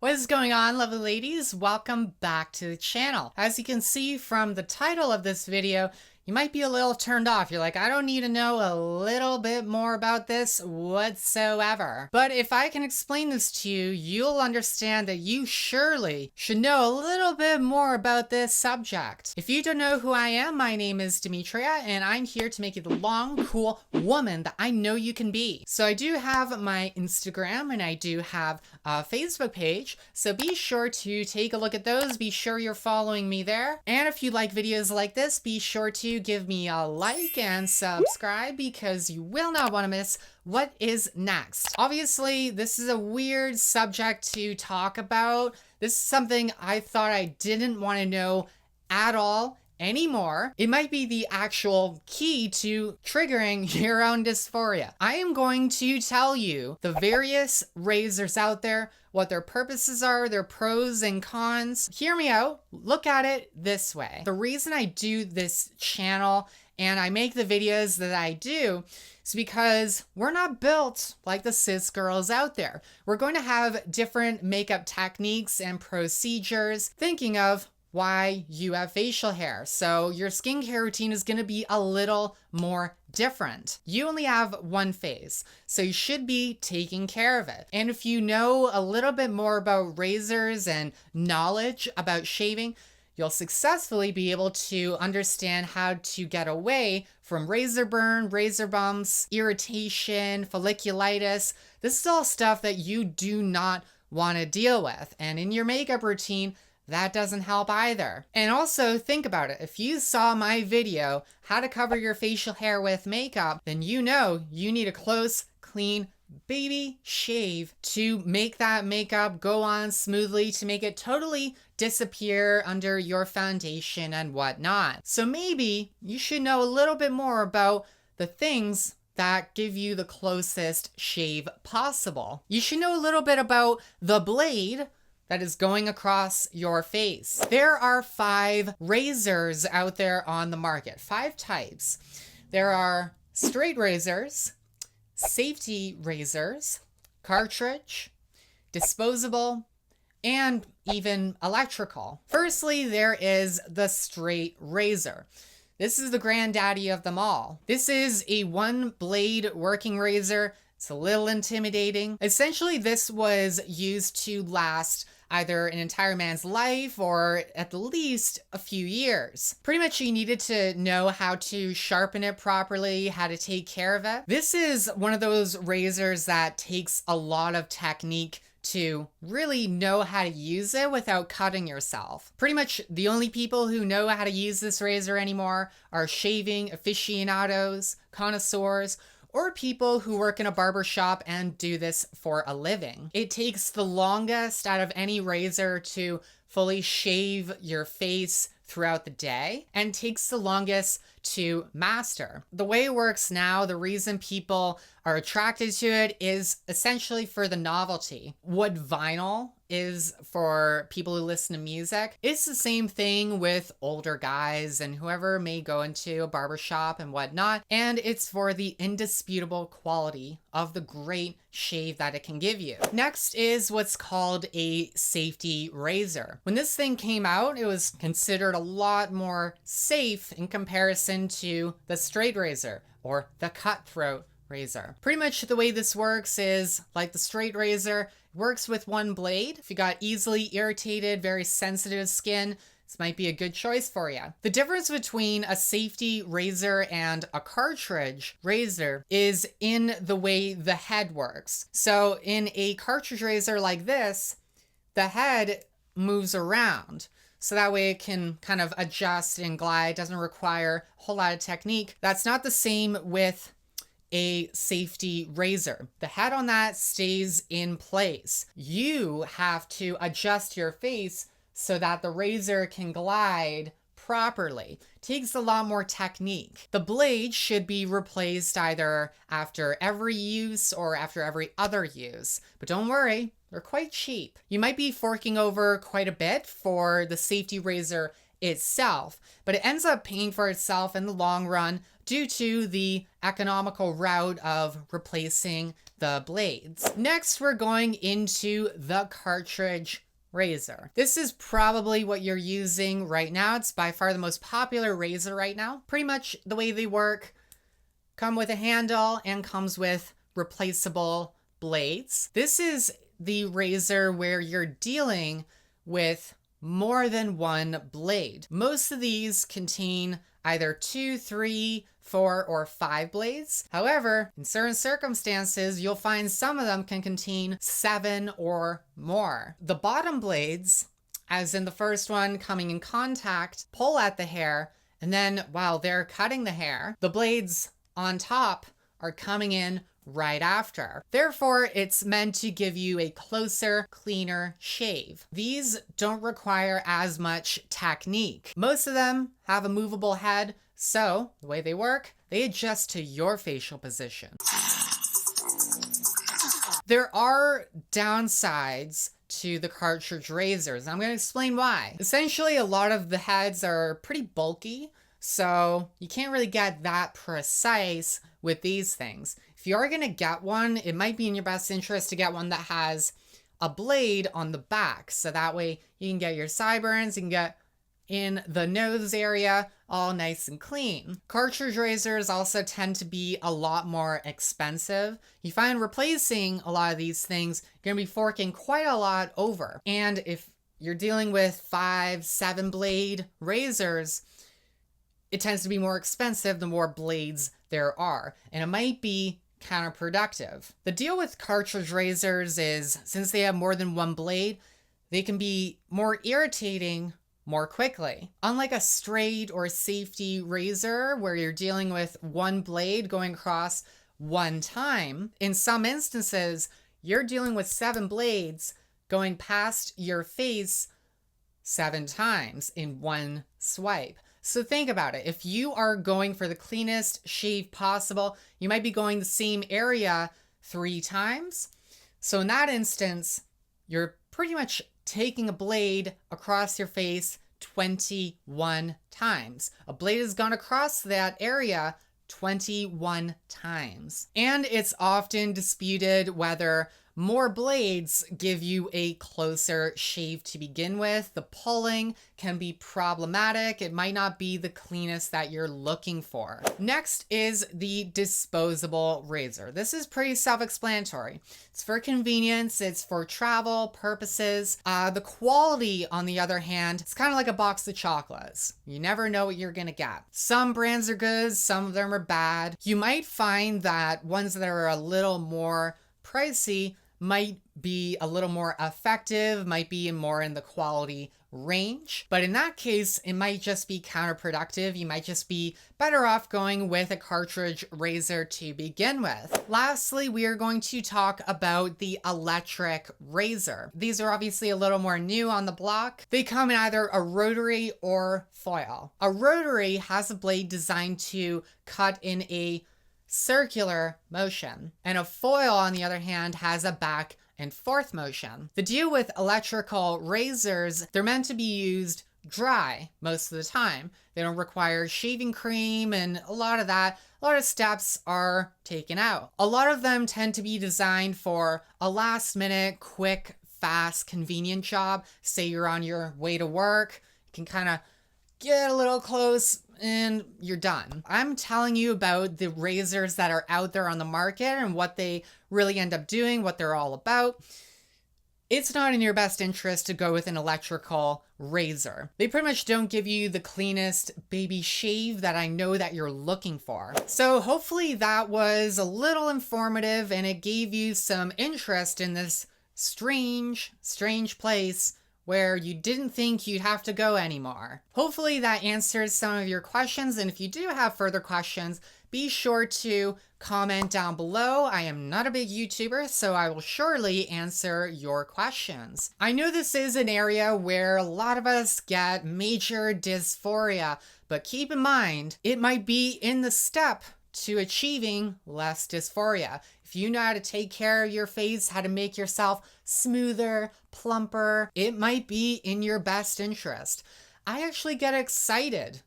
What is going on, lovely ladies? Welcome back to the channel. As you can see from the title of this video, you might be a little turned off. You're like, I don't need to know a little bit more about this whatsoever. But if I can explain this to you, you'll understand that you surely should know a little bit more about this subject. If you don't know who I am, my name is Dimitria, and I'm here to make you the long, cool woman that I know you can be. So I do have my Instagram and I do have a Facebook page, so be sure to take a look at those. Be sure you're following me there. And if you like videos like this, be sure to give me a like and subscribe because you will not want to miss what is next. Obviously, this is a weird subject to talk about. This is something I thought I didn't want to know at all anymore. It might be the actual key to triggering your own dysphoria. I am going to tell you the various razors out there, what their purposes are, their pros and cons. Hear me out. Look at it this way. The reason I do this channel and I make the videos that I do is because we're not built like the cis girls out there. We're going to have different makeup techniques and procedures, thinking of why you have facial hair. So your skincare routine is going to be a little more different. You only have one face, so you should be taking care of it. And if you know a little bit more about razors and knowledge about shaving, you'll successfully be able to understand how to get away from razor burn, razor bumps, irritation, folliculitis. This is all stuff that you do not want to deal with. And in your makeup routine, that doesn't help either. And also think about it. If you saw my video, how to cover your facial hair with makeup, then you know you need a close, clean, baby shave to make that makeup go on smoothly, to make it totally disappear under your foundation and whatnot. So maybe you should know a little bit more about the things that give you the closest shave possible. You should know a little bit about the blade that is going across your face. There are 5 razors out there on the market, 5 types. There are straight razors, safety razors, cartridge, disposable, and even electrical. Firstly, there is the straight razor. This is the granddaddy of them all. This is a 1-blade working razor. It's a little intimidating. Essentially, this was used to last either an entire man's life or at the least a few years. Pretty much you needed to know how to sharpen it properly, how to take care of it. This is one of those razors that takes a lot of technique to really know how to use it without cutting yourself. Pretty much the only people who know how to use this razor anymore are shaving aficionados, connoisseurs, or people who work in a barber shop and do this for a living. It takes the longest out of any razor to fully shave your face throughout the day and takes the longest to master. The way it works now, the reason people are attracted to it is essentially for the novelty. What vinyl is for people who listen to music, it's the same thing with older guys and whoever may go into a barbershop and whatnot, and it's for the indisputable quality of the great shave that it can give you. Next is what's called a safety razor. When this thing came out, it was considered a lot more safe in comparison to the straight razor or the cutthroat razor. Pretty much the way this works is like the straight razor, it works with 1 blade. If you got easily irritated, very sensitive skin, this might be a good choice for you. The difference between a safety razor and a cartridge razor is in the way the head works. So in a cartridge razor like this, the head moves around. So that way it can kind of adjust and glide, doesn't require a whole lot of technique. That's not the same with a safety razor. The head on that stays in place. You have to adjust your face so that the razor can glide properly. It takes a lot more technique. The blade should be replaced either after every use or after every other use. But don't worry, they're quite cheap. You might be forking over quite a bit for the safety razor itself, but it ends up paying for itself in the long run due to the economical route of replacing the blades. Next, we're going into the cartridge razor. This is probably what you're using right now. It's by far the most popular razor right now. Pretty much the way they work, come with a handle and comes with replaceable blades. This is the razor where you're dealing with more than one blade. Most of these contain either 2, 3, 4, or 5 blades. However, in certain circumstances, you'll find some of them can contain 7 or more. The bottom blades, as in the first one coming in contact, pull at the hair, and then while they're cutting the hair, the blades on top are coming in right after. Therefore, it's meant to give you a closer, cleaner shave. These don't require as much technique. Most of them have a movable head, so the way they work, they adjust to your facial position. There are downsides to the cartridge razors. I'm going to explain why. Essentially, a lot of the heads are pretty bulky, so you can't really get that precise with these things. If you are going to get one, it might be in your best interest to get one that has a blade on the back. So that way you can get your sideburns, you can get in the nose area all nice and clean. Cartridge razors also tend to be a lot more expensive. You find replacing a lot of these things, you're going to be forking quite a lot over. And if you're dealing with 5, 7 blade razors, it tends to be more expensive the more blades there are. And it might be counterproductive. The deal with cartridge razors is, since they have more than one blade, they can be more irritating more quickly. Unlike a straight or safety razor where you're dealing with one blade going across one time, in some instances, you're dealing with 7 blades going past your face 7 times in one swipe. So think about it. If you are going for the cleanest shave possible, you might be going the same area 3 times. So in that instance, you're pretty much taking a blade across your face 21 times. A blade has gone across that area 21 times. And it's often disputed whether more blades give you a closer shave to begin with. The pulling can be problematic. It might not be the cleanest that you're looking for. Next is the disposable razor. This is pretty self-explanatory. It's for convenience. It's for travel purposes. The quality, on the other hand, it's kind of like a box of chocolates. You never know what you're gonna get. Some brands are good, some of them are bad. You might find that ones that are a little more pricey might be a little more effective, might be more in the quality range. But in that case, it might just be counterproductive. You might just be better off going with a cartridge razor to begin with. Lastly, we are going to talk about the electric razor. These are obviously a little more new on the block. They come in either a rotary or foil. A rotary has a blade designed to cut in a circular motion, and a foil, on the other hand, has a back and forth motion. The deal with electrical razors, they're meant to be used dry most of the time. They don't require shaving cream, and a lot of steps are taken out. A lot of them tend to be designed for a last minute, quick, fast, convenient job. Say you're on your way to work, you can kind of get a little close and you're done. I'm telling you about the razors that are out there on the market and what they really end up doing, what they're all about. It's not in your best interest to go with an electrical razor. They pretty much don't give you the cleanest baby shave that I know that you're looking for. So hopefully that was a little informative and it gave you some interest in this strange place where you didn't think you'd have to go anymore. Hopefully that answers some of your questions, and if you do have further questions, be sure to comment down below. I am not a big YouTuber, so I will surely answer your questions. I know this is an area where a lot of us get major dysphoria, but keep in mind, it might be in the step to achieving less dysphoria. If you know how to take care of your face, how to make yourself smoother, plumper, it might be in your best interest. I actually get excited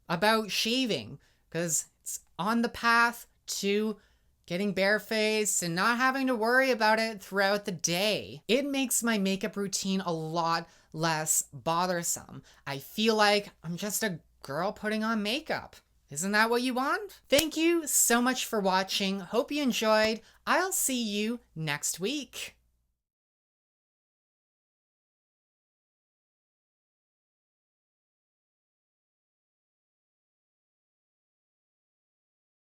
about shaving because it's on the path to getting barefaced and not having to worry about it throughout the day. It makes my makeup routine a lot less bothersome. I feel like I'm just a girl putting on makeup. Isn't that what you want? Thank you so much for watching. Hope you enjoyed. I'll see you next week.